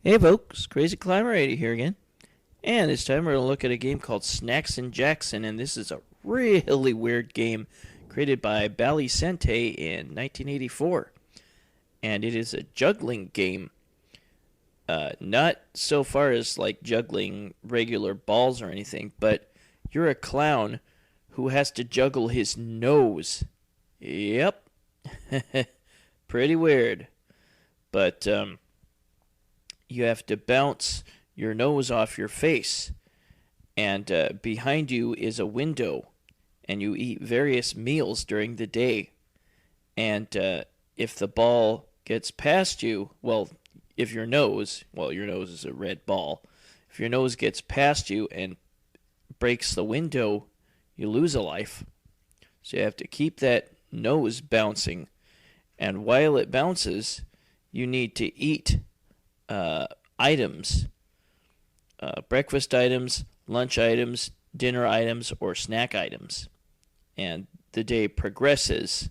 Hey folks, Crazy Climber 80 here again. And this time we're going to look at a game called Snacks and Jackson, and this is a really weird game created by Bally Sente in 1984. And it is a juggling game. Not so far as like juggling regular balls or anything, but you're a clown who has to juggle his nose. Yep. Pretty weird. But, you have to bounce your nose off your face, and behind you is a window, and you eat various meals during the day. And if the ball gets past you, if your nose is a red ball, if your nose gets past you and breaks the window, you lose a life. So you have to keep that nose bouncing, and while it bounces, you need to eat items, breakfast items, lunch items, dinner items, or snack items. And the day progresses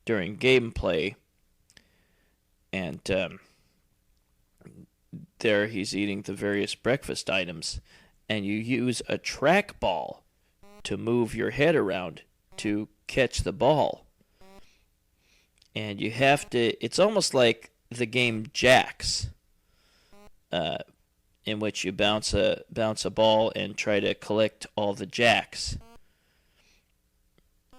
during gameplay, and there he's eating the various breakfast items, and you use a trackball to move your head around to catch the ball. And you have to, it's almost like the game Jacks, in which you bounce a ball and try to collect all the jacks.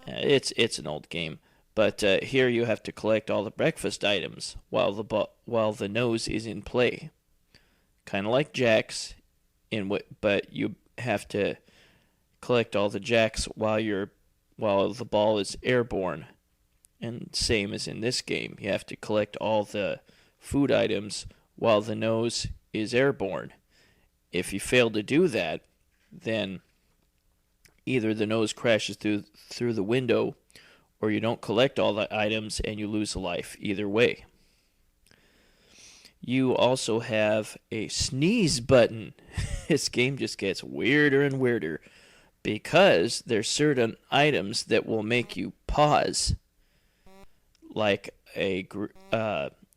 It's an old game, but here you have to collect all the breakfast items while the nose is in play. Kind of like Jacks, but you have to collect all the jacks while the ball is airborne. And same as in this game, you have to collect all the food items while the nose is airborne. If you fail to do that, then either the nose crashes through the window, or you don't collect all the items and you lose a life. Either way. You also have a sneeze button. This game just gets weirder and weirder because there's certain items that will make you pause, like a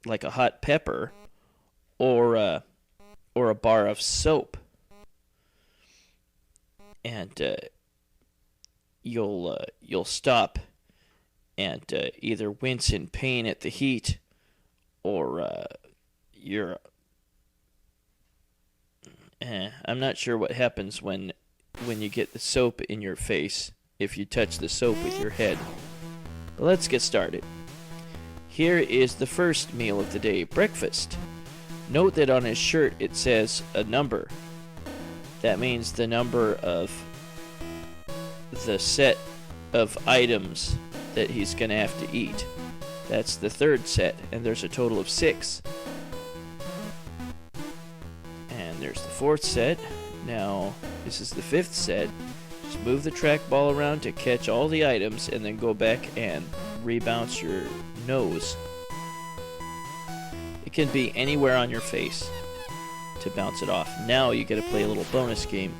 hot pepper or a bar of soap, and you'll stop and either wince in pain at the heat, or I'm not sure what happens when you get the soap in your face if you touch the soap with your head. But let's get started. Here is the first meal of the day, breakfast. Note that on his shirt it says a number. That means the number of the set of items that he's going to have to eat. That's the third set, and there's a total of 6. And there's the fourth set. Now, this is the 5th set. Just move the trackball around to catch all the items, and then go back and rebounce your nose. It can be anywhere on your face to bounce it off. Now you gotta play a little bonus game.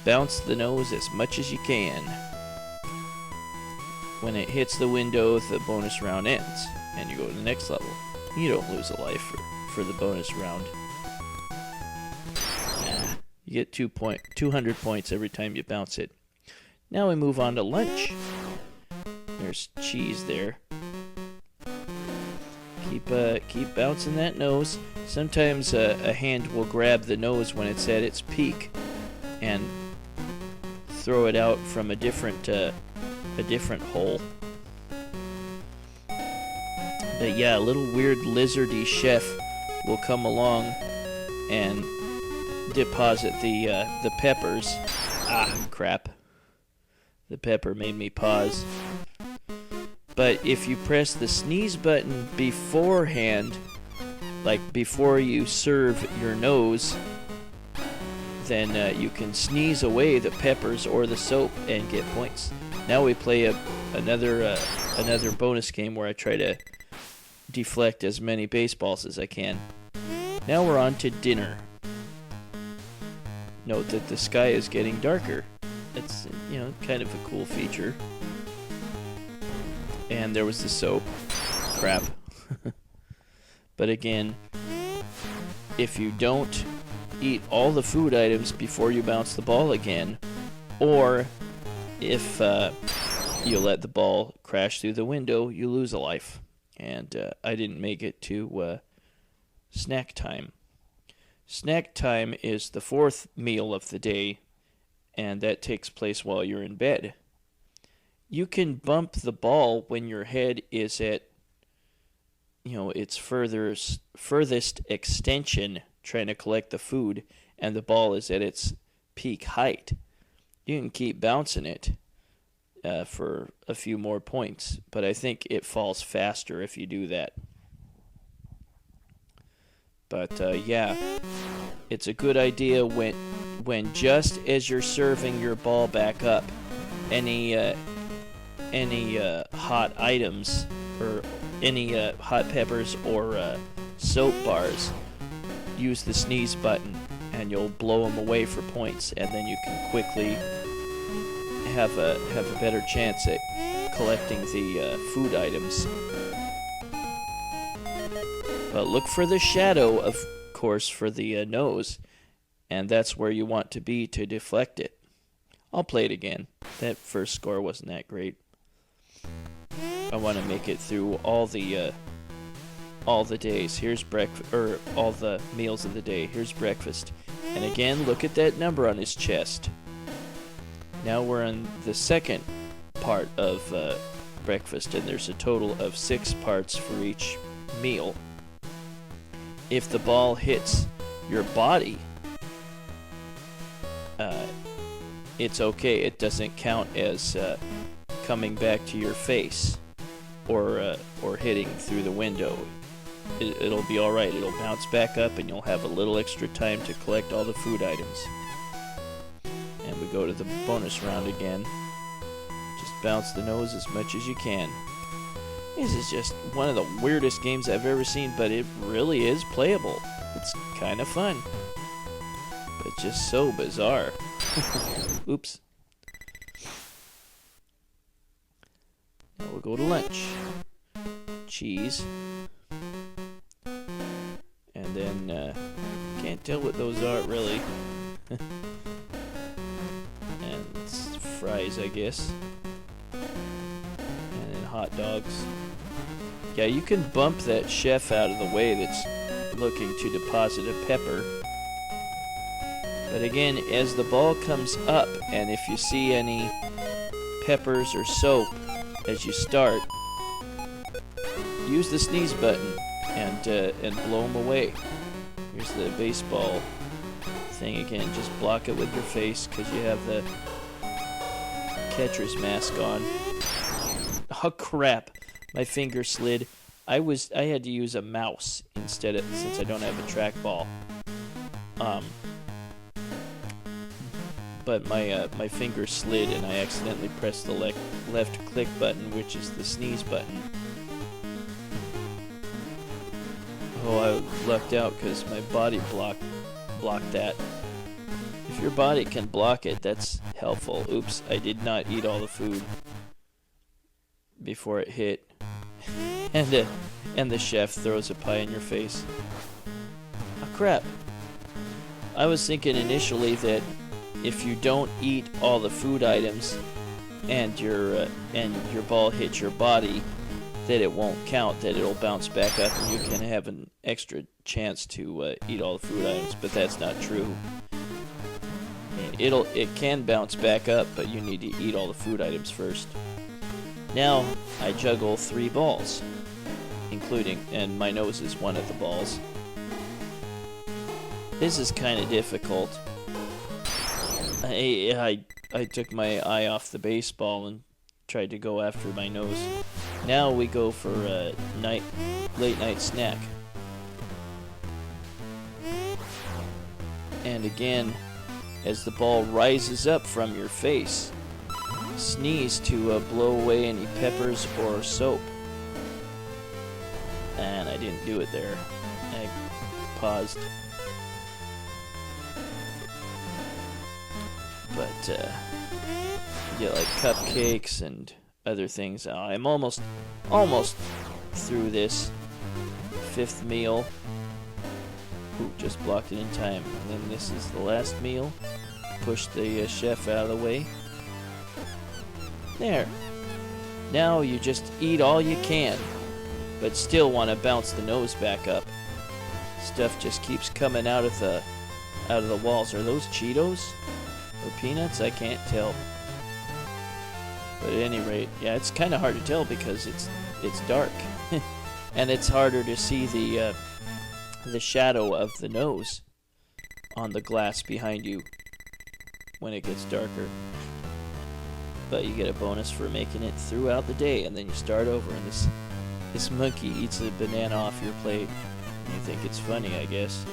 Bounce the nose as much as you can. When it hits the window, the bonus round ends, and you go to the next level. You don't lose a life for the bonus round. You get 200 points every time you bounce it. Now we move on to lunch. There's cheese there. Keep bouncing that nose. Sometimes a hand will grab the nose when it's at its peak and throw it out from a different hole. But yeah, a little weird lizardy chef will come along and deposit the peppers. Ah, crap. The pepper made me pause. But if you press the sneeze button beforehand, like before you serve your nose, then you can sneeze away the peppers or the soap and get points. Now we play another bonus game where I try to deflect as many baseballs as I can. Now we're on to dinner. Note that the sky is getting darker. It's, kind of a cool feature. And there was the soap. Crap. But again, if you don't eat all the food items before you bounce the ball again, or if you let the ball crash through the window, you lose a life. And I didn't make it to snack time. Snack time is the fourth meal of the day, and that takes place while you're in bed. You can bump the ball when your head is at, its furthest extension trying to collect the food, and the ball is at its peak height. You can keep bouncing it for a few more points, but I think it falls faster if you do that. But yeah, it's a good idea when just as you're serving your ball back up, any hot items or any hot peppers or soap bars, use the sneeze button and you'll blow them away for points, and then you can quickly have a better chance at collecting the food items. But look for the shadow, of course, for the nose, and that's where you want to be to deflect it. I'll play it again. That first score wasn't that great. I want to make it through all the days. Here's breakfast, or all the meals of the day. Here's breakfast. And again, look at that number on his chest. Now we're in the second part of breakfast, and there's a total of 6 parts for each meal. If the ball hits your body, it's okay. It doesn't count as coming back to your face or hitting through the window. It'll be all right. It'll bounce back up, and you'll have a little extra time to collect all the food items. And we go to the bonus round again. Just bounce the nose as much as you can. This is just one of the weirdest games I've ever seen, but it really is playable. It's kind of fun, but just so bizarre. Oops. Now we'll go to lunch. Cheese. And then, can't tell what those are, really. And it's fries, I guess. And then hot dogs. Yeah, you can bump that chef out of the way that's looking to deposit a pepper. But again, as the ball comes up, and if you see any peppers or soap as you start, use the sneeze button and blow them away. Here's the baseball thing again. Just block it with your face because you have the catcher's mask on. Oh crap! My finger slid. I had to use a mouse instead since I don't have a trackball. But my finger slid and I accidentally pressed the left click button, which is the sneeze button. Oh, I lucked out because my body blocked that. If your body can block it, that's helpful. Oops, I did not eat all the food before it hit. And the chef throws a pie in your face. Oh crap. I was thinking initially that if you don't eat all the food items and your ball hits your body, that it won't count, that it'll bounce back up and you can have an extra chance to eat all the food items, but that's not true. It can bounce back up, but you need to eat all the food items first. Now I juggle 3 balls, and my nose is one of the balls. This is kind of difficult. I took my eye off the baseball and tried to go after my nose. Now we go for a late night snack. And again, as the ball rises up from your face, sneeze to blow away any peppers or soap. And I didn't do it there. I paused. But you get like cupcakes and other things. I'm almost through this 5th meal. Ooh, just blocked it in time. And then this is the last meal. Push the chef out of the way. There. Now you just eat all you can, but still want to bounce the nose back up. Stuff just keeps coming out of the walls. Are those Cheetos or peanuts? I can't tell. But at any rate, yeah, it's kind of hard to tell because it's dark, and it's harder to see the shadow of the nose on the glass behind you when it gets darker. But you get a bonus for making it throughout the day, and then you start over, and this monkey eats a banana off your plate. You think it's funny, I guess.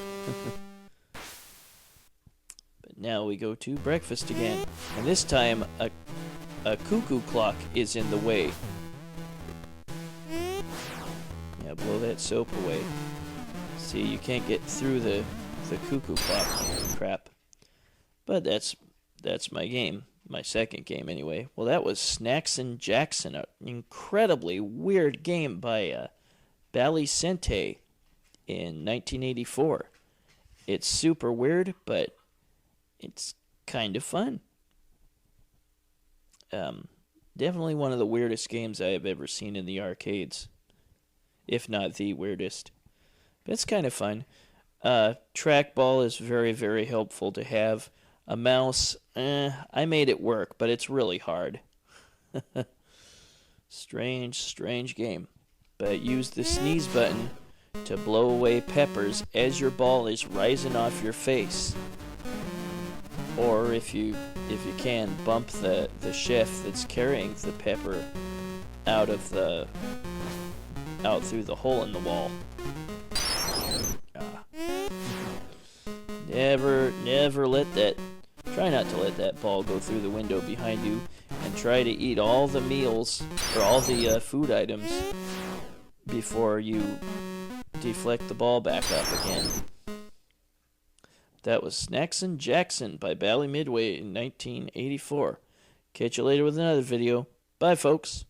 But now we go to breakfast again, and this time a cuckoo clock is in the way. Yeah, blow that soap away. See, you can't get through the cuckoo clock crap. But that's my game. My second game, anyway. Well, that was Snacks and Jackson, an incredibly weird game by Bally Sente in 1984. It's super weird, but it's kind of fun. Definitely one of the weirdest games I have ever seen in the arcades, if not the weirdest. But it's kind of fun. Trackball is very, very helpful to have. A mouse, I made it work, but it's really hard. Strange game. But use the sneeze button to blow away peppers as your ball is rising off your face. Or if you can, bump the chef that's carrying the pepper out through the hole in the wall. Never let that. Try not to let that ball go through the window behind you, and try to eat all the meals or all the food items before you deflect the ball back up again. That was Snacks and Jackson by Bally Midway in 1984. Catch you later with another video. Bye, folks.